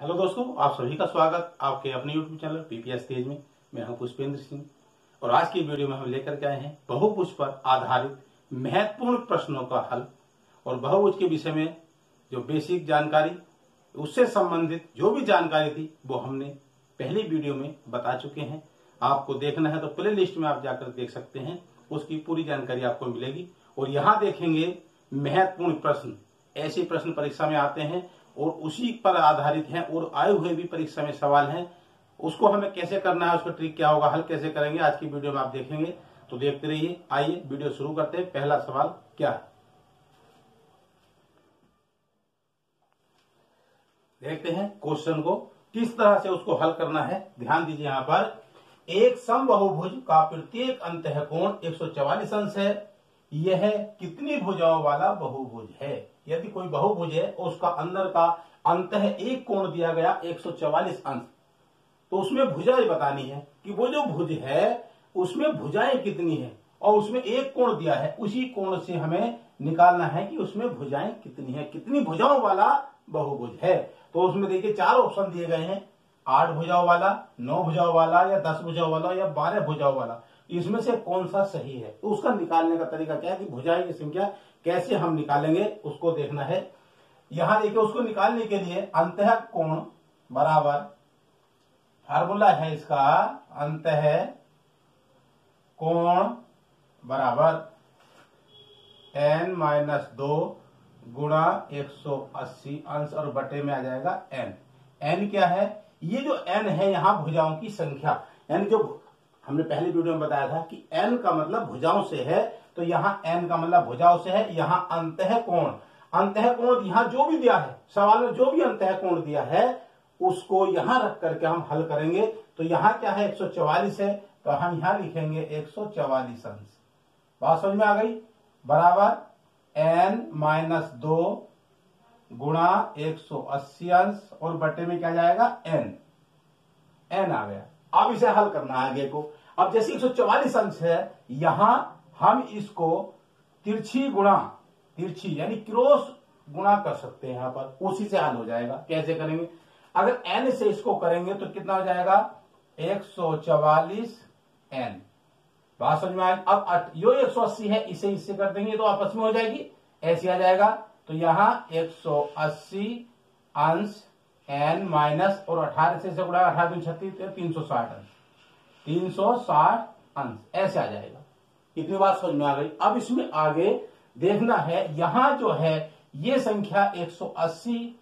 Hello दोस्तों, आप सभी का स्वागत आपके अपने यूट्यूब चैनल पीपीएस तेज में। मैं हूं पुष्पेंद्र सिंह और आज की वीडियो में हम लेकर के आए हैं बहुभुज पर आधारित महत्वपूर्ण प्रश्नों का हल। और बहुभुज के विषय में जो बेसिक जानकारी, उससे संबंधित जो भी जानकारी थी वो हमने पहली वीडियो में बता चुके हैं। आपको देखना है तो प्ले लिस्ट में आप जाकर देख सकते हैं, उसकी पूरी जानकारी आपको मिलेगी। और यहाँ देखेंगे महत्वपूर्ण प्रश्न, ऐसे प्रश्न परीक्षा में आते हैं और उसी पर आधारित हैं और आए हुए भी परीक्षा में सवाल हैं। उसको हमें कैसे करना है, उसका ट्रिक क्या होगा, हल कैसे करेंगे, आज की वीडियो में आप देखेंगे। तो देखते रहिए। आइए वीडियो शुरू करते हैं। पहला सवाल क्या है देखते हैं। क्वेश्चन को किस तरह से उसको हल करना है, ध्यान दीजिए। यहाँ पर एक समबाहुभुज का प्रत्येक अंतःकोण 144 अंश है। यह कितनी भुजाओं वाला बहुभुज है? यदि कोई बहुभुज है और उसका अंदर का अंतः एक कोण दिया गया 144 अंश, तो उसमें भुजाएं बतानी है कि वो जो भुज है उसमें भुजाएं कितनी है, और उसमें एक कोण दिया है, उसी कोण से हमें निकालना है कि उसमें भुजाएं कितनी है, कितनी भुजाओं वाला बहुभुज है। तो उसमें देखिए 4 ऑप्शन दिए गए हैं, 8 भुजाओं वाला, 9 भुजाओं वाला, या 10 भुजाओं वाला, या 12 भुजाओं वाला। इसमें से कौन सा सही है? तो उसका निकालने का तरीका क्या है कि भुजाएं की संख्या कैसे हम निकालेंगे, उसको देखना है। यहां देखिए, उसको निकालने के लिए अंतः कोण बराबर, फार्मूला है इसका, अंतः कोण बराबर n-2 गुणा 180 अंश और बटे में आ जाएगा n। n क्या है? ये जो n है यहाँ भुजाओं की संख्या, यानी जो हमने पहली वीडियो में बताया था कि n का मतलब भुजाओं से है, तो यहाँ n का मतलब भुजाओं से है। यहाँ अंतः कोण, अंतः कोण यहाँ जो भी दिया है, सवाल में जो भी अंतः कोण दिया है उसको यहाँ रख करके हम हल करेंगे। तो यहाँ क्या है? 144 है, तो हम यहाँ लिखेंगे 144 अंश। बात समझ में आ गई? बराबर n-2 गुणा 180 अंश और बटे में क्या जाएगा? n आ गया। अब इसे हल करना है आगे को। अब जैसे 144 अंश है, यहां हम इसको तिरछी यानी क्रॉस गुणा कर सकते हैं। यहां पर उसी से हल हो जाएगा। कैसे करेंगे? अगर n से इसको करेंगे तो कितना हो जाएगा? 144 n। बात समझ में आएगी? अब यो 180 है, इसे इससे कर देंगे तो आपस में हो जाएगी, ऐसे आ जाएगा। तो यहां 180 अंश n माइनस और 18 से गुणा, 18 36, 360 अंश, 360 अंश, ऐसे आ जाएगा। इतनी बात समझ में आ गई। अब इसमें आगे देखना है, यहां जो है ये संख्या 180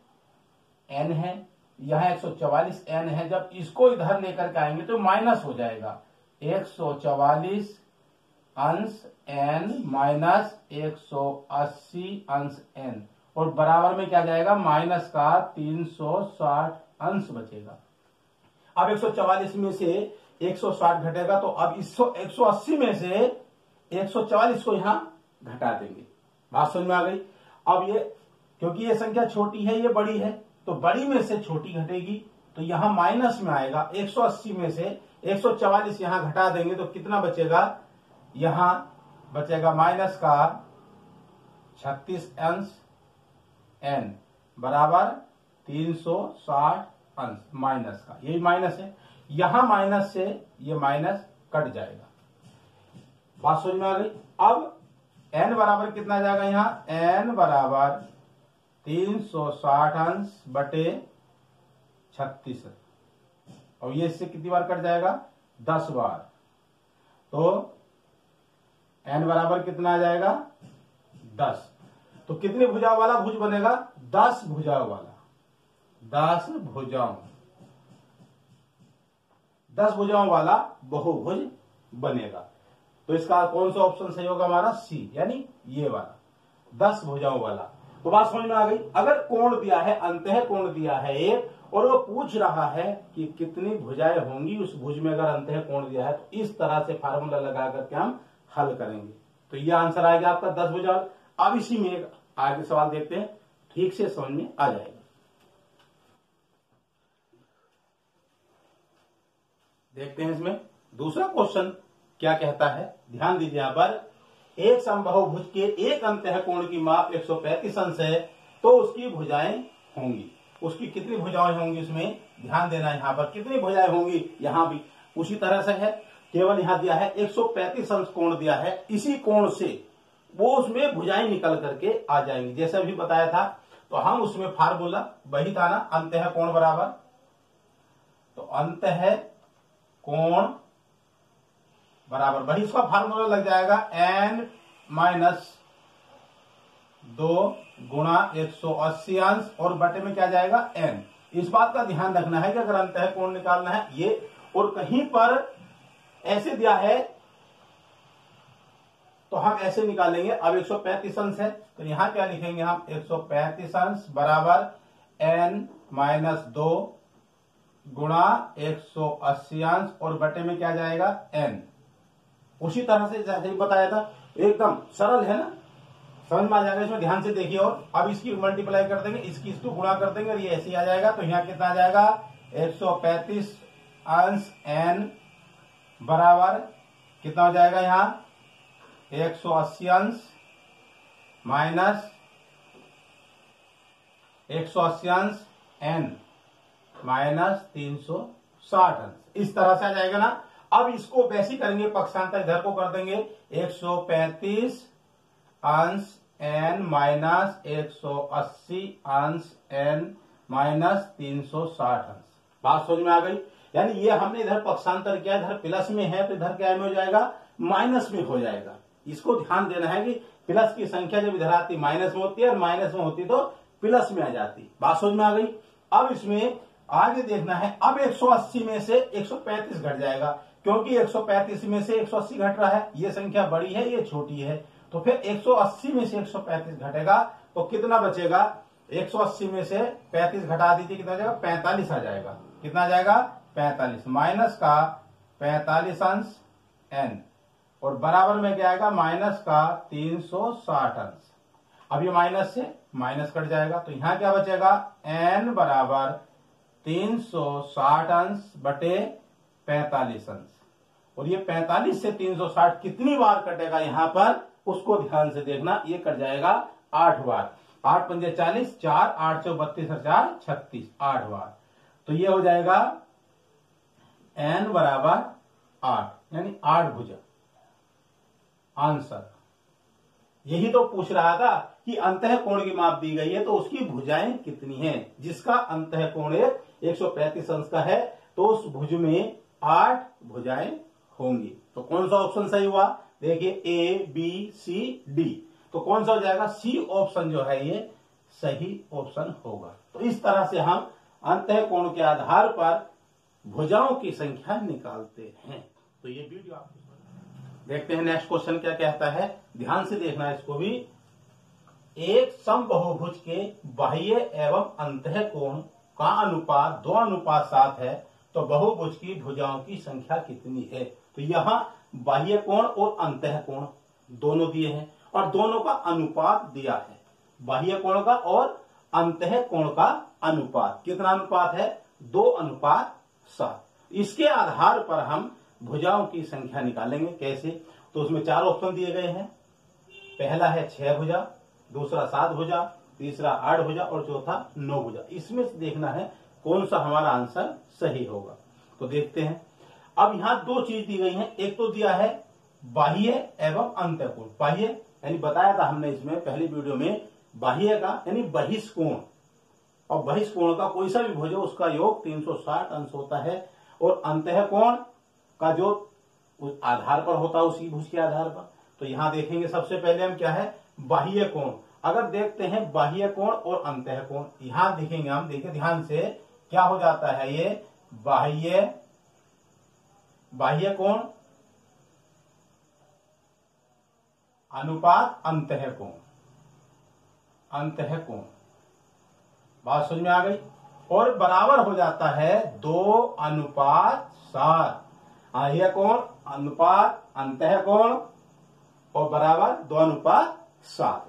n है, यहां 144 n है। जब इसको इधर लेकर के आएंगे तो माइनस हो जाएगा, 144 अंश n माइनस 180 अंश n, और बराबर में क्या जाएगा? माइनस का 360 अंश बचेगा। अब 144 में से 160 घटेगा, तो अब 180 में से 144 को यहां घटा देंगे। बात समझ में आ गई? अब ये, क्योंकि ये संख्या छोटी है, ये बड़ी है, तो बड़ी में से छोटी घटेगी, तो यहां माइनस में आएगा। 180 में से 144 यहां घटा देंगे तो कितना बचेगा? यहां बचेगा माइनस का 36 अंश n बराबर 360 अंश माइनस का, यही माइनस है। यहां माइनस से ये माइनस कट जाएगा। बात समझ में आ गई? अब n बराबर कितना जाएगा? यहां n बराबर 360 अंश बटे 36, और ये इससे कितनी बार कट जाएगा? 10 बार। तो n बराबर कितना आ जाएगा? 10। तो कितनी भुजाओं वाला भुज बनेगा? 10 भुजाओं वाला, 10 भुजाओं वाला बहुभुज बनेगा। तो इसका कौन सा ऑप्शन सही होगा? हमारा सी, यानी ये वाला, 10 भुजाओं वाला। तो बात समझ में आ गई? अगर कोण दिया है, अंतः कोण दिया है एक, और वो पूछ रहा है कि कितनी भुजाएं होंगी उस भुज में, अगर अंतः कोण दिया है, तो इस तरह से फार्मूला लगा करके हम हल करेंगे। तो ये आंसर आएगा आपका 10 भुजा। अब इसी में एक आगे सवाल देखते हैं, ठीक से समझ में आ जाएगा। देखते हैं इसमें दूसरा क्वेश्चन क्या कहता है, ध्यान दीजिए। यहां पर एक समबाहुभुज के एक अंतःकोण की माप 135 अंश है, तो उसकी भुजाएं होंगी। उसकी कितनी भुजाएं होंगी, उसमें ध्यान देना है। यहाँ पर कितनी भुजाएं होंगी, यहाँ भी उसी तरह से है, केवल यहाँ दिया है 135 अंश कोण दिया है, इसी कोण से वो उसमें भुजाएं निकल करके आ जाएंगी। जैसे अभी बताया था, तो हम उसमें फार्मूला वही था ना, अंतः कोण बराबर, तो अंतः कोण बराबर वही इसका फार्मूला लग जाएगा, n माइनस 2 गुणा 180 अंश और बटे में क्या जाएगा n। इस बात का ध्यान रखना है कि अगर अंतः कोण निकालना है ये, और कहीं पर ऐसे दिया है तो हम ऐसे निकालेंगे। अब 135 अंश है तो यहां क्या लिखेंगे हम, 135 अंश बराबर n माइनस 2 गुणा 180 अंश और बटे में क्या जाएगा n। उसी तरह से जैसे ही बताया था, एकदम सरल है ना, समझ में आ जाएगा। इसमें ध्यान से देखिए, और अब इसकी मल्टीप्लाई कर देंगे, इसकी इसको गुणा कर देंगे और ये ऐसे ही आ जाएगा। तो यहाँ कितना आ जाएगा, 135 अंश n बराबर कितना हो जाएगा, यहाँ 180 अंश माइनस 180 अंश n माइनस 360 अंश, इस तरह से आ जाएगा ना। अब इसको वैसे करेंगे, पक्षांतर इधर को कर देंगे, 135 अंश n माइनस 180 अंश n माइनस 360 अंश। बात समझ में आ गई। यानी ये हमने इधर पक्षांतर किया, इधर प्लस में है तो इधर क्या में हो जाएगा, माइनस में हो जाएगा। इसको ध्यान देना है कि प्लस की संख्या जब इधर आती माइनस में होती है और माइनस में होती तो प्लस में आ जाती। बात समझ में आ गई। अब इसमें आगे देखना है, अब 180 में से 135 घट जाएगा, क्योंकि 135 में से 180 घट रहा है, ये संख्या बड़ी है ये छोटी है, तो फिर 180 में से 135 घटेगा तो कितना बचेगा, 180 में से 35 घटा दीजिए, कितना जाएगा 45 आ जाएगा। कितना आ जाएगा 45, माइनस का 45 अंश n और बराबर में क्या आएगा, माइनस का 360 अंश। अब ये माइनस से माइनस कट जाएगा तो यहां क्या बचेगा, n बराबर 360 अंश बटे 45 अंश। और ये 45 से 360 कितनी बार कटेगा यहां पर, उसको ध्यान से देखना। ये कट जाएगा 8 बार, 8 पंजे 40, 4 8 चौ 32 और 4 36, 8 बार। तो ये हो जाएगा n बराबर 8, यानी 8 भुजा। आंसर यही तो पूछ रहा था कि अंतः कोण की माप दी गई है तो उसकी भुजाएं कितनी हैं। जिसका अंतः कोण 135 अंश का है तो उस भुज में 8 भुजाएं होंगी। तो कौन सा ऑप्शन सही हुआ, देखिए ए बी सी डी, तो कौन सा हो जाएगा, सी ऑप्शन जो है ये सही ऑप्शन होगा। तो इस तरह से हम अंतः कोण के आधार पर भुजाओं की संख्या निकालते हैं। तो ये वीडियो आप देखते हैं। नेक्स्ट क्वेश्चन क्या कहता है, ध्यान से देखना है इसको भी। एक समबाहुभुज के बाह्य एवं अंतः कोण का अनुपात 2:7 है तो बहुभुज की भुजाओं की संख्या कितनी है। तो यहाँ बाह्य कोण और अंतः कोण दोनों दिए हैं और दोनों का अनुपात दिया है। बाह्य कोण का और अंतः कोण का अनुपात कितना अनुपात है, 2:7। इसके आधार पर हम भुजाओं की संख्या निकालेंगे। कैसे, तो उसमें 4 ऑप्शन दिए गए हैं। पहला है 6 भुजा, दूसरा 7 भुजा, तीसरा 8 भुजा और चौथा 9 भुजा। इसमें से देखना है कौन सा हमारा आंसर सही होगा। तो देखते हैं। अब यहां 2 चीज दी गई हैं। एक तो दिया है बाह्य एवं अंतः कोण। बाह्य यानी बताया था हमने इसमें पहली वीडियो में, बाह्य का यानी बहिष्कोण, और बहिष्कोण का कोई सा भी भुज हो उसका योग 360 अंश होता है। और अंतः कोण का जो आधार पर होता है उसी भुज के आधार पर। तो यहां देखेंगे सबसे पहले हम क्या है, बाह्य कोण। अगर देखते हैं बाह्य कोण और अंतः कोण, यहां देखेंगे हम, देखिए ध्यान से क्या हो जाता है, ये बाह्य कोण अनुपात अंतः कोण, अंतः कोण। बात समझ में आ गई। और बराबर हो जाता है 2:7। बाह्य कोण अनुपात अंतः कोण और बराबर 2:7।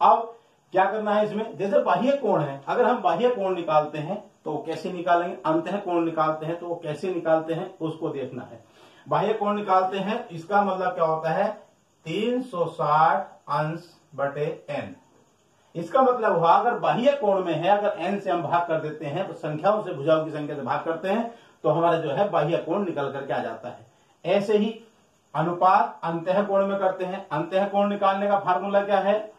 अब क्या करना है इसमें, जैसे बाह्य कोण है, अगर हम बाह्य कोण निकालते हैं तो कैसे निकालेंगे, अंतः कोण निकालते हैं तो वो कैसे निकालते हैं उसको देखना है। बाह्य कोण निकालते हैं, इसका मतलब क्या होता है 360 अंश बटे n। इसका मतलब हुआ अगर बाह्य कोण में है, अगर n से हम भाग कर देते हैं तो संख्याओं से भुजाओं की संख्या से भाग करते हैं तो हमारा जो है बाह्य कोण निकल करके आ जाता है। ऐसे ही अनुपात अंतः कोण में करते हैं। अंतः कोण निकालने का फार्मूला क्या है?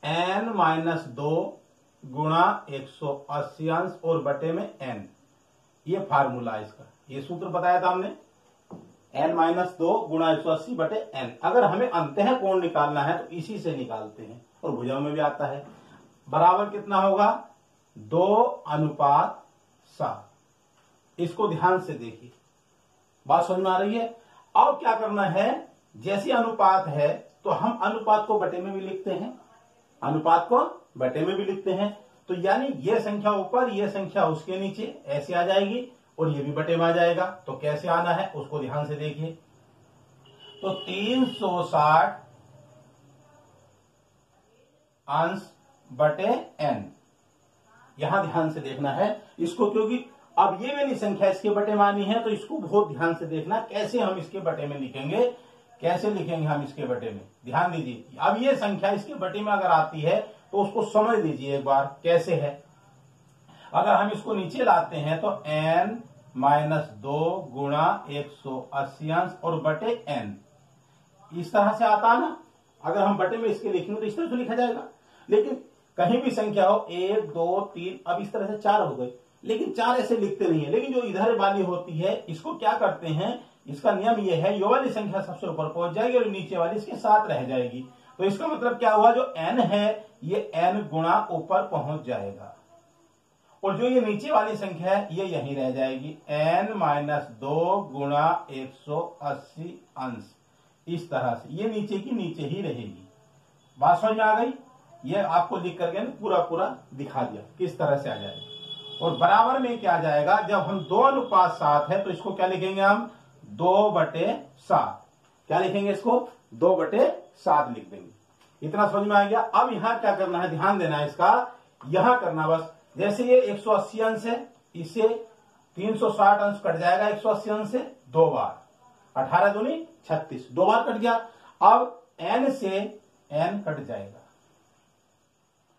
n-2 गुणा 180 अंश और बटे में n, ये फार्मूला है इसका, ये सूत्र बताया था हमने, n-2 गुणा 180 बटे n। अगर हमें अंतः कोण निकालना है तो इसी से निकालते हैं और भुजाओं में भी आता है। बराबर कितना होगा? 2:7। इसको ध्यान से देखिए, बात समझ में आ रही है? अब क्या करना है, जैसे अनुपात है तो हम अनुपात को बटे में भी लिखते हैं, अनुपात को बटे में भी लिखते हैं, तो यानी ये संख्या ऊपर, ये संख्या उसके नीचे, ऐसे आ जाएगी और ये भी बटे में आ जाएगा। तो कैसे आना है उसको ध्यान से देखिए। तो 360 अंश बटे n, यहां ध्यान से देखना है इसको, क्योंकि अब ये वाली संख्या इसके बटे में आनी है तो इसको बहुत ध्यान से देखना कैसे हम इसके बटे में लिखेंगे, कैसे लिखेंगे हम इसके बटे में, ध्यान दीजिए। अब ये संख्या इसके बटे में अगर आती है तो उसको समझ लीजिए एक बार कैसे है। अगर हम इसको नीचे लाते हैं तो n-2 गुणा 180 अंश और बटे n, इस तरह से आता ना। अगर हम बटे में इसके लिखेंगे तो इस तरह से लिखा जाएगा, लेकिन कहीं भी संख्या हो 1 2 3, अब इस तरह से 4 हो गई, लेकिन 4 ऐसे लिखते नहीं है। लेकिन जो इधर वाली होती है इसको क्या करते हैं, इसका नियम यह है, यो वाली संख्या सबसे ऊपर पहुंच जाएगी और नीचे वाली इसके साथ रह जाएगी। तो इसका मतलब क्या हुआ, जो n है ये n गुणा ऊपर पहुंच जाएगा और जो ये नीचे वाली संख्या है ये यहीं रह जाएगी, n-2 गुणा 180 अंश, इस तरह से ये नीचे की नीचे ही रहेगी। बात समझ में आ गई? ये आपको लिख करके पूरा पूरा दिखा दिया किस तरह से आ जाएगा। और बराबर में क्या आ जाएगा, जब हम 2:7 है तो इसको क्या लिखेंगे हम, 2/7। क्या लिखेंगे इसको, 2/7 लिख देंगे। इतना समझ में आ गया? अब यहां क्या करना है, ध्यान देना है इसका, यहां करना बस, जैसे ये 180 अंश है, इससे 360 अंश कट जाएगा 180 अंश से 2 बार, 18 दूनी 36, 2 बार कट गया। अब n से n कट जाएगा।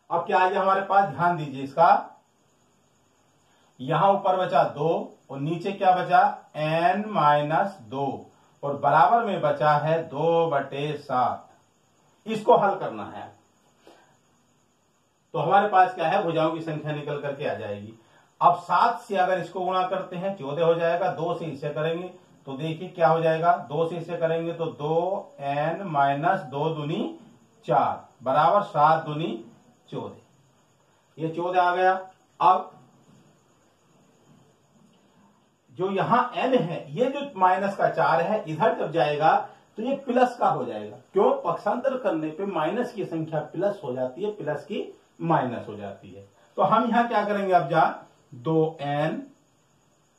अब क्या आ गया हमारे पास, ध्यान दीजिए इसका, यहां ऊपर बचा 2 और नीचे क्या बचा, n-2 और बराबर में बचा है 2/7। इसको हल करना है तो हमारे पास क्या है, भुजाओं की संख्या निकल करके आ जाएगी। अब 7 से अगर इसको गुणा करते हैं 14 हो जाएगा, 2 से इसे करेंगे तो देखिए क्या हो जाएगा, 2 से इसे करेंगे तो 2n-2 दूनी 4 बराबर 7 दूनी 14, ये 14 आ गया। अब जो यहां n है, ये जो माइनस का 4 है, इधर जब जाएगा तो ये प्लस का हो जाएगा। क्यों, पक्षांतर करने पे माइनस की संख्या प्लस हो जाती है, प्लस की माइनस हो जाती है। तो हम यहां क्या करेंगे, अब 2n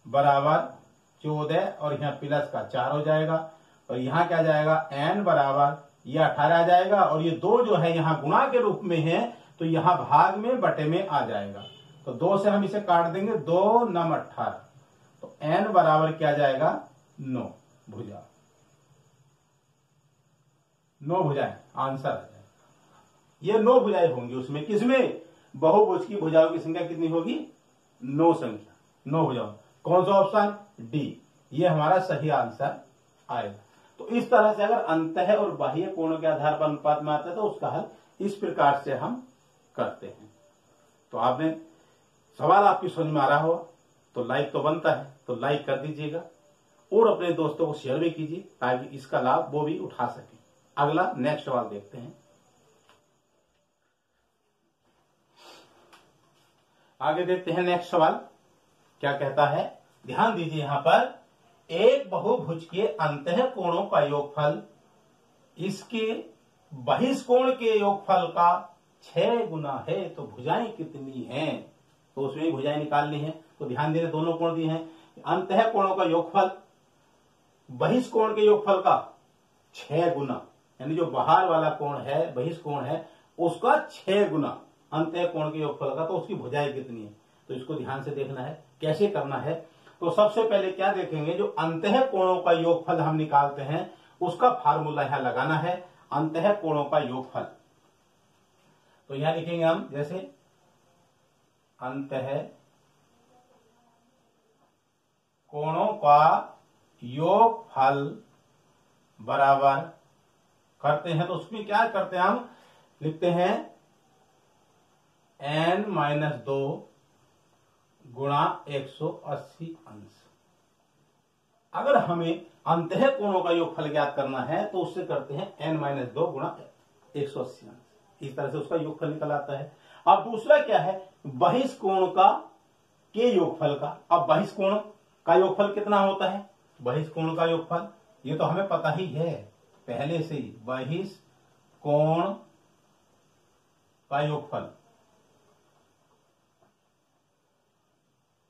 बराबर 14 और यहां प्लस का 4 हो जाएगा और यहां क्या जाएगा, n बराबर ये 18 आ जाएगा और ये 2 जो है यहां गुणा के रूप में है तो यहां भाग में बटे में आ जाएगा। तो 2 से हम इसे काट देंगे, 2×9=18, तो n बराबर क्या जाएगा, 9 भुजा, 9 भुजाएं आंसर आ जाएगा। ये 9 भुजाएं होंगी उसमें, किसमें, बहुभुज की भुजाओं की संख्या कितनी होगी, 9 संख्या, 9 भुजाओं। कौन सा ऑप्शन, डी, ये हमारा सही आंसर आएगा। तो इस तरह से अगर अंतः और बाह्य कोणों के आधार पर अनुपात में आता है तो उसका हल इस प्रकार से हम करते हैं। तो आपने सवाल आपकी समझ में आ रहा हो तो लाइक तो बनता है, तो लाइक कर दीजिएगा और अपने दोस्तों को शेयर भी कीजिए ताकि इसका लाभ वो भी उठा सके। अगला नेक्स्ट सवाल देखते हैं। आगे देखते हैं नेक्स्ट सवाल क्या कहता है, ध्यान दीजिए यहां पर, एक बहुभुज के अंतः कोणों का योगफल इसके बहिष्कोण के योगफल का 6 गुना है तो भुजाएं कितनी हैं। तो उसमें भुजाएं निकालनी है, तो ध्यान दीजिए दोनों कोण दिए हैं, अंतः कोणों का योगफल बहिष्कोण के योगफल का 6 गुना, यानी जो बाहर वाला कोण है, बहिष्कोण है, उसका 6 गुना अंतः कोण के योगफल का, तो उसकी भुजाएं कितनी है। तो इसको ध्यान से देखना है कैसे करना है। तो सबसे पहले क्या देखेंगे, जो अंतः कोणों का योगफल हम निकालते हैं उसका फार्मूला यहां लगाना है, अंतः कोणों का योगफल। तो यहां लिखेंगे हम जैसे अंतः कोणों का योगफल बराबर करते हैं, तो उसमें क्या करते हैं हम लिखते हैं n-2 गुणा 180 अंश। अगर हमें अंतः कोणों का योगफल ज्ञात करना है तो उससे करते हैं n-2 गुणा 180 अंश। इस तरह से उसका योगफल निकल आता है। अब दूसरा क्या है, बहिष्कोण का के योगफल का। अब बहिष्कोण का योगफल कितना होता है, बहिष्कोण का योगफल ये तो हमें पता ही है पहले से ही, बहिष्कोण का योगफल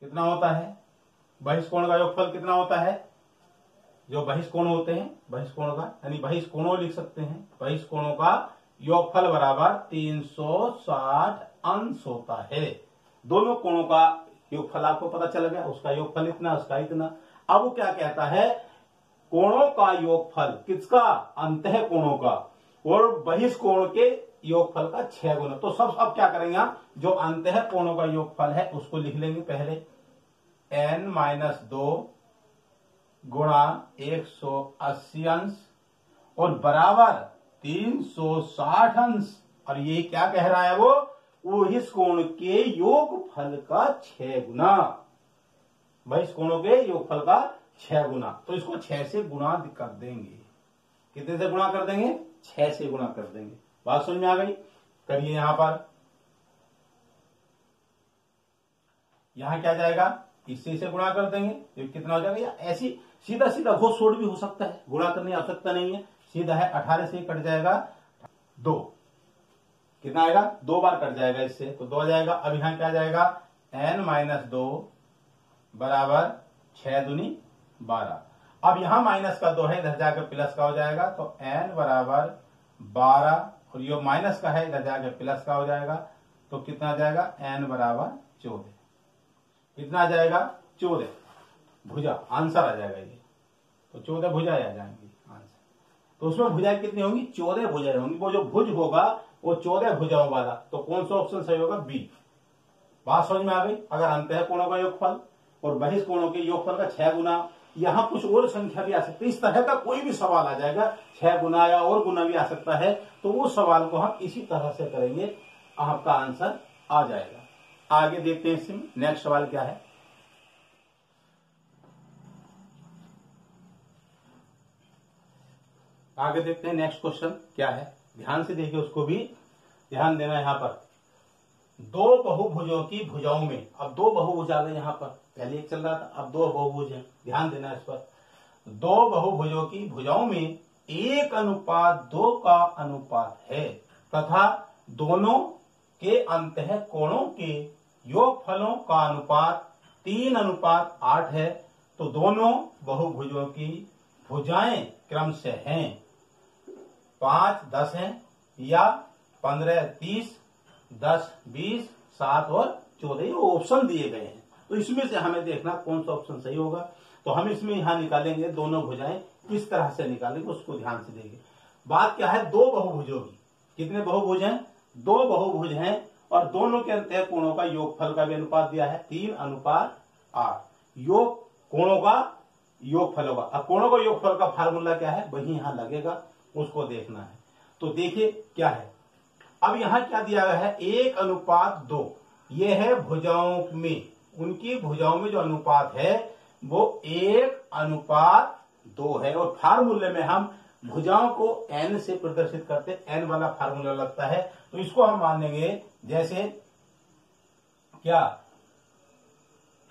कितना होता है, बहिष्कोण का योगफल कितना होता है, जो बहिष्कोण होते हैं बहिष्कोण का यानी बहिष्कोणों लिख सकते हैं, बहिष्कोणों का योगफल बराबर 360 अंश होता है। दोनों कोणों का योगफल आपको पता चल गया, उसका योगफल इतना उसका इतना। अब वो क्या कहता है, कोणों का योगफल किसका, अंतः कोणों का और बहिष्कोण के योगफल का 6 गुना। तो सब अब क्या करेंगे हम, जो अंतः कोणों का योगफल है उसको लिख लेंगे पहले n-2 गुणा 180 अंश और बराबर 360 अंश। और ये क्या कह रहा है, वो इस कोण के योगफल का 6 गुना, बहिष्कोणों के योगफल का 6 गुना। तो इसको 6 से गुणा कर देंगे। कितने से गुणा कर देंगे, 6 से गुणा कर देंगे। बात समझ में आ गई। करिए यहां क्या जाएगा, इससे इसे गुणा कर देंगे तो कितना हो जाएगा, या ऐसी सीधा सीधा घोष भी हो सकता है, गुणा करने की आवश्यकता नहीं है, सीधा है 18 से कट जाएगा 2, कितना आएगा 2 बार कट जाएगा इससे, तो 2 आ जाएगा। अब यहां क्या जाएगा, n-2 बराबर 6 दूनी 12। अब यहां माइनस का 2 है, इधर जाकर प्लस का हो जाएगा, तो n बराबर 12 और ये माइनस का है, इधर जाकर प्लस का हो जाएगा, तो कितना आ जाएगा, n बराबर 14। कितना आ जाएगा, 14 भुजा आंसर आ जाएगा ये, तो 14 भुजाएं आ जाएंगी आंसर। तो उसमें भुजाएं कितनी होंगी, 14 भुजाएं होंगी। वो जो भुज होगा वो 14 भुजाओं वाला, तो कौन सा ऑप्शन सही होगा, बी। बात समझ में आ गई। अगर अंतः कोणों का योगफल और बहिष्कोणों के योगफल का 6 गुना, यहां कुछ और संख्या भी आ सकती है, इस तरह का कोई भी सवाल आ जाएगा, 6 गुना या और गुना भी आ सकता है, तो उस सवाल को हम इसी तरह से करेंगे, आपका आंसर आ जाएगा। आगे देखते हैं इसमें नेक्स्ट सवाल क्या है। आगे देखते हैं नेक्स्ट क्वेश्चन क्या है, ध्यान से देखिए, उसको भी ध्यान देना। यहां पर 2 बहुभुजों की भुजाओं में, अब 2 बहुभुज आ गए यहां पर, पहले एक चल रहा था, अब 2 बहुभुज है, ध्यान देना इस पर। 2 बहुभुजों की भुजाओं में 1:2 का अनुपात है तथा दोनों के अंतः कोणों के योगफलों का अनुपात 3:8 है, तो दोनों बहुभुजों की भुजाएं क्रमशः हैं 5, 10 हैं, या 15, 30, 10, 20, 7 और 14, ये ऑप्शन दिए गए हैं। तो इसमें से हमें देखना कौन सा ऑप्शन सही होगा। तो हम इसमें यहां निकालेंगे, दोनों भुजाएं किस तरह से निकालेंगे उसको ध्यान से देंगे। बात क्या है, 2 बहुभुजों की, कितने बहुभुज हैं, 2 बहुभुज हैं, और दोनों के अंतः कोणों का योगफल का भी अनुपात दिया है 3:8। योग कोणों का योगफल होगा। अब कोणों का योगफल का फार्मूला क्या है, वही यहां लगेगा, उसको देखना है। तो देखिए क्या है, अब यहां क्या दिया गया है, 1:2। ये है भुजाओं में, उनकी भुजाओं में जो अनुपात है वो 1:2 है, और फार्मूले में हम भुजाओं को n से प्रदर्शित करते, n वाला फार्मूला लगता है। तो इसको हम मान लेंगे जैसे क्या,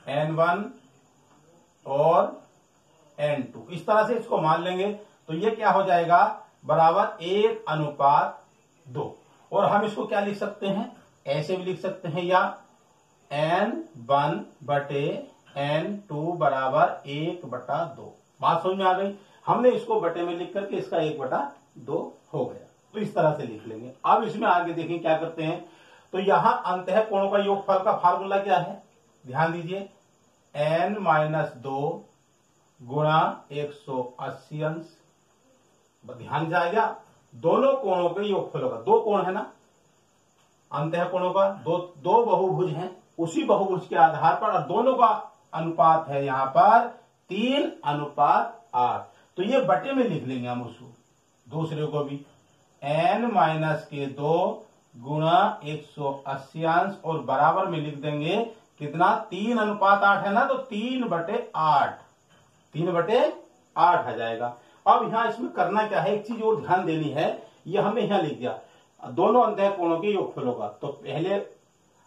n1 और n2, इस तरह से इसको मान लेंगे। तो ये क्या हो जाएगा, बराबर 1:2। और हम इसको क्या लिख सकते हैं, ऐसे भी लिख सकते हैं, या n1/n2 बराबर 1/2। बात समझ में आ गई। हमने इसको बटे में लिख करके इसका 1/2 हो गया, तो इस तरह से लिख लेंगे। अब इसमें आगे देखें क्या करते हैं। तो यहां अंतः कोणों का योगफल का फार्मूला क्या है, ध्यान दीजिए, n-2 गुणा 180 अंश। ध्यान जाएगा, दोनों कोणों के योगफल होगा, 2 कोण है ना, अंतःकोणों का दो बहुभुज हैं, उसी बहुभुज के आधार पर, और दोनों का अनुपात है यहाँ पर 3:8। तो ये बटे में लिख लेंगे हम उसको, दूसरे को भी n-2 गुणा 180 और बराबर में लिख देंगे कितना, 3:8 है ना, तो 3/8, 3/8 आ जाएगा। अब यहाँ इसमें करना क्या है, एक चीज और ध्यान देनी है, ये हमने यहाँ लिख दिया दोनों अंतःकोणों के योगफलों का। तो पहले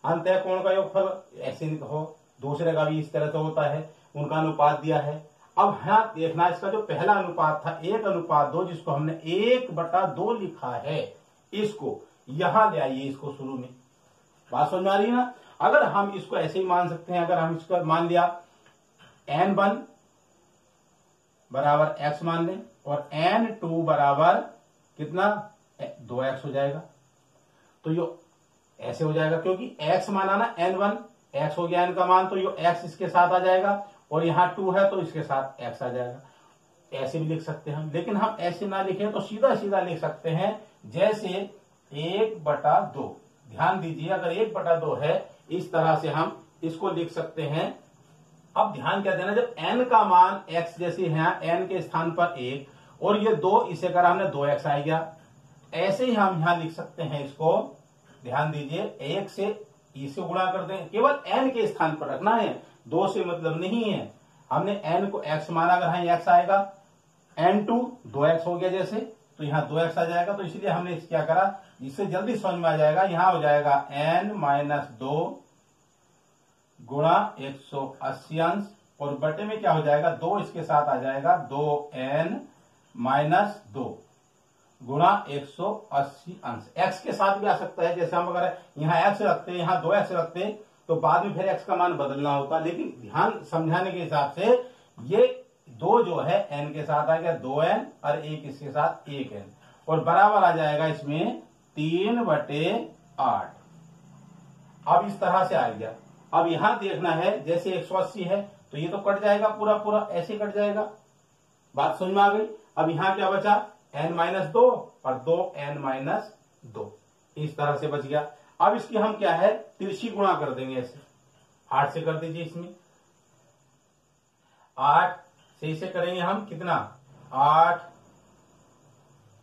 अंतःकोण का योगफल ऐसे हो, दूसरे का भी इस तरह से होता है, उनका अनुपात दिया है। अब यहाँ देखना, इसका जो पहला अनुपात था 1:2, जिसको हमने 1/2 लिखा है, इसको यहां ले आइए, इसको शुरू में। बात समझ आ रही है ना। अगर हम इसको ऐसे ही मान सकते हैं, अगर हम इसको मान लिया n1 बराबर x मान लें और n2 बराबर कितना 2x हो जाएगा। तो ये ऐसे हो जाएगा, क्योंकि x माना ना n1, x हो गया n का मान, तो ये x इसके साथ आ जाएगा, और यहाँ 2 है तो इसके साथ x आ जाएगा। ऐसे भी लिख सकते हैं हम, लेकिन हम ऐसे ना लिखें तो सीधा सीधा लिख सकते हैं, जैसे 1/2। ध्यान दीजिए, अगर 1/2 है, इस तरह से हम इसको लिख सकते हैं। अब ध्यान क्या देना, जब n का मान x जैसे है, n के स्थान पर 1 और ये 2, इसे करा हमने 2x आ गया। ऐसे ही हम यहां लिख सकते हैं इसको, ध्यान दीजिए, 1 से इसे गुणा कर दें, केवल n के स्थान पर रखना है, 2 से मतलब नहीं है। हमने n को x माना, अगर यहाँ x आएगा, n2 2x हो गया जैसे, तो यहाँ 2x आ जाएगा। तो इसलिए हमने क्या करा, जिससे जल्दी समझ में आ जाएगा, यहां हो जाएगा n-2 गुणा 180 और बटे में क्या हो जाएगा, 2 इसके साथ आ जाएगा, 2n-2 गुणा 180। x के साथ भी आ सकता है, जैसे हम अगर यहाँ x रखते हैं, यहाँ 2x रखते हैं, तो बाद में फिर x का मान बदलना होता। लेकिन ध्यान समझाने के हिसाब से ये 2 जो है n के साथ आ गया 2n और 1 इसके साथ 1n, और बराबर आ जाएगा इसमें 3/8। अब इस तरह से आ गया। अब यहां देखना है, जैसे 180 है तो ये तो कट जाएगा, पूरा पूरा ऐसे कट जाएगा। बात समझ में आ गई। अब यहां क्या बचा, n-2 और 2n-2, इस तरह से बच गया। अब इसकी हम क्या है, तिरछी गुणा कर देंगे, ऐसे 8 से कर दीजिए। इसमें 8 से इसे करेंगे हम कितना,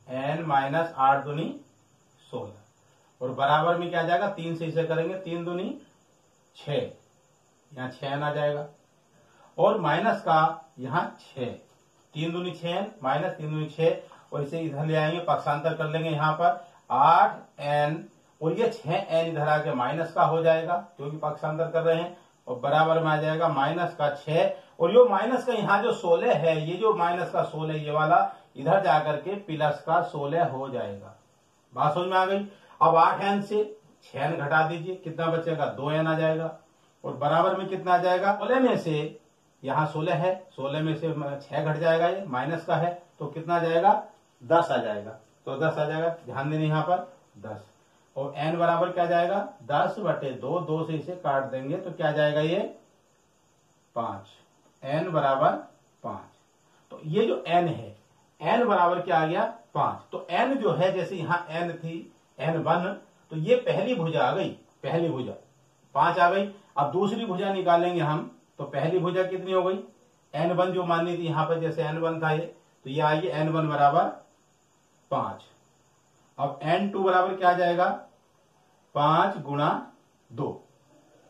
8n-8 दूनी 16, और बराबर में क्या आ जाएगा, 3 से इसे करेंगे, 3 दूनी 6, यहाँ 6n आ जाएगा, और माइनस का यहाँ 6, 3 दूनी 6n माइनस 3 दूनी 6, और इसे इधर ले आएंगे, पक्षांतर कर लेंगे यहाँ पर 8n, और ये 6n इधर आके माइनस का हो जाएगा, क्योंकि पक्षांतर कर रहे हैं, और बराबर में आ जाएगा माइनस का 6, और ये माइनस का यहाँ जो 16 है, ये जो माइनस का 16 ये वाला इधर जाकर के प्लस का 16 हो जाएगा। बात समझ में आ गई। अब 8n से 6n घटा दीजिए, कितना बचेगा, 2n आ जाएगा, और बराबर में कितना आ जाएगा, 16 में से यहाँ 16 है, 16 में से 6 घट जाएगा, ये माइनस का है, तो कितना आ जाएगा, 10 आ जाएगा। तो 10 आ जाएगा, ध्यान देने यहाँ पर 10, और n बराबर क्या जाएगा, 10/2, 2 से इसे काट देंगे तो क्या जाएगा, ये 5, n बराबर 5। तो ये जो n है, n बराबर क्या आ गया, 5। तो n जो है, जैसे यहाँ n थी n1, तो ये पहली भुजा आ गई, पहली भुजा 5 आ गई। अब दूसरी भुजा निकालेंगे हम, तो पहली भुजा कितनी हो गई, n1 जो माननी थी यहाँ पर, जैसे n1 था ये, तो ये आएगी n1 बराबर 5। अब n2 बराबर क्या आ जाएगा, 5 गुणा 2,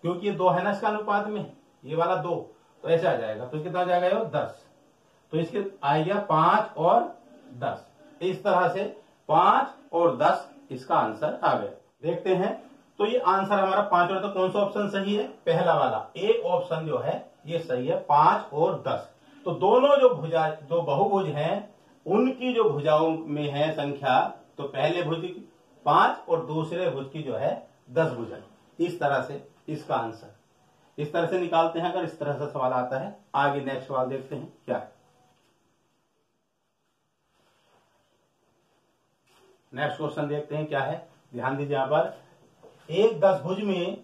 क्योंकि ये 2 है ना इसका अनुपात में, ये वाला 2, तो ऐसे आ जाएगा, तो कितना आ जाएगा, ये 10। तो इसके आ गया 5 और 10, इस तरह से 5 और 10 इसका आंसर आ गया। देखते हैं, तो ये आंसर हमारा 5 और, तो कौन सा ऑप्शन सही है, पहला वाला, ए ऑप्शन जो है ये सही है, 5 और 10। तो दोनों जो बहुभुज हैं, उनकी जो भुजाओं में है संख्या, तो पहले भुज 5 और दूसरे भुज की जो है 10 भुजा। इस तरह से इसका आंसर इस तरह से निकालते हैं, अगर इस तरह से सवाल आता है। आगे नेक्स्ट सवाल देखते हैं क्या है। नेक्स्ट क्वेश्चन देखते हैं क्या है, ध्यान दीजिए यहाँ पर, एक 10 भुज में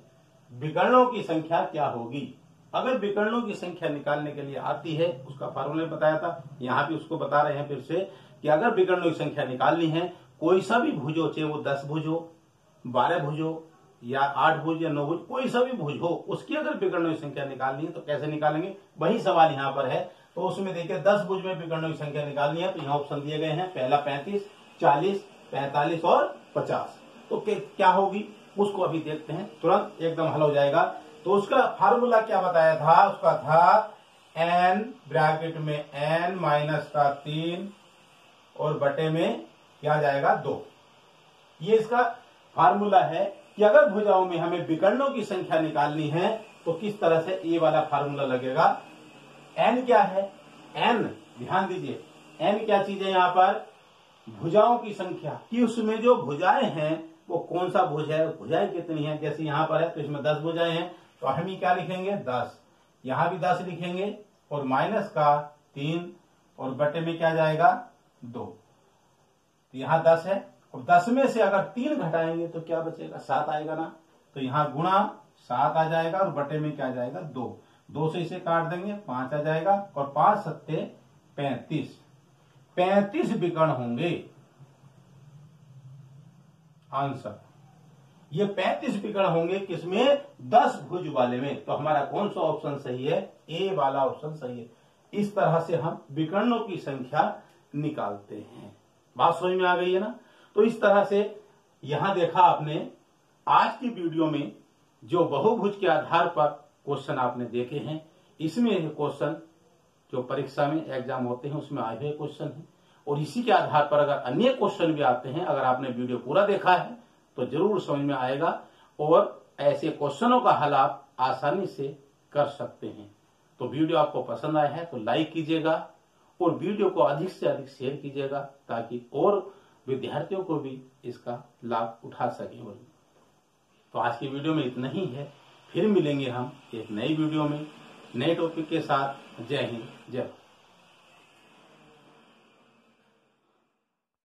विकर्णों की संख्या क्या होगी। अगर विकर्णों की संख्या निकालने के लिए आती है, उसका फार्मूला बताया था, यहां भी उसको बता रहे हैं फिर से, कि अगर विकर्णों की संख्या निकालनी है, कोई सा भी भुज हो, चाहे वो 10 भुज हो, 12 भुज हो, या 8 भुज या 9 भुज, कोई सा भी भुज हो, उसकी अगर विकर्णों की संख्या निकालनी है तो कैसे निकालेंगे, वही सवाल यहाँ पर है। तो उसमें देखिए 10 भुज में विकर्णों की संख्या निकालनी है, तो यहाँ ऑप्शन दिए गए हैं, पहला 35, 40, 45 और 50। तो क्या होगी उसको अभी देखते हैं, तुरंत एकदम हल हो जाएगा। तो उसका फार्मूला क्या बताया था, उसका था n ब्रैकेट में n माइनस का 3 और बटे में क्या जाएगा 2। ये इसका फार्मूला है कि अगर भुजाओं में हमें विकर्णों की संख्या निकालनी है तो किस तरह से ये वाला फार्मूला लगेगा। n क्या है, n ध्यान दीजिए, n क्या चीज है यहाँ पर, भुजाओं की संख्या, कि उसमें जो भुजाएं हैं वो कौन सा भुज है, भुजाएं कितनी है। जैसे यहाँ पर है तो इसमें 10 भुजाएं हैं, तो हम ही क्या लिखेंगे 10, यहाँ भी 10 लिखेंगे और माइनस का 3 और बटे में क्या जाएगा 2। तो यहाँ 10 है और 10 में से अगर 3 घटाएंगे तो क्या बचेगा, 7 आएगा ना। तो यहाँ गुणा 7 आ जाएगा और बटे में क्या जाएगा 2। 2 से इसे काट देंगे 5 आ जाएगा और 5 सत्ते 35, 35 विकर्ण होंगे आंसर। ये 35 विकर्ण होंगे किसमें, 10 भुज वाले में। तो हमारा कौन सा ऑप्शन सही है, ए वाला ऑप्शन सही है। इस तरह से हम विकर्णों की संख्या निकालते हैं। बात समझ में आ गई है ना। तो इस तरह से यहां देखा आपने आज की वीडियो में जो बहुभुज के आधार पर क्वेश्चन आपने देखे हैं, इसमें क्वेश्चन जो परीक्षा में एग्जाम होते हैं उसमें आए हुए क्वेश्चन हैं, और इसी के आधार पर अगर अन्य क्वेश्चन भी आते हैं, अगर आपने वीडियो पूरा देखा है तो जरूर समझ में आएगा और ऐसे क्वेश्चनों का हल आप आसानी से कर सकते हैं। तो वीडियो आपको पसंद आया है तो लाइक कीजिएगा और वीडियो को अधिक से अधिक शेयर कीजिएगा ताकि और विद्यार्थियों को भी इसका लाभ उठा सकें। तो आज की वीडियो में इतना ही है, फिर मिलेंगे हम एक नई वीडियो में नए टॉपिक के साथ। जय हिंद, जय भारत।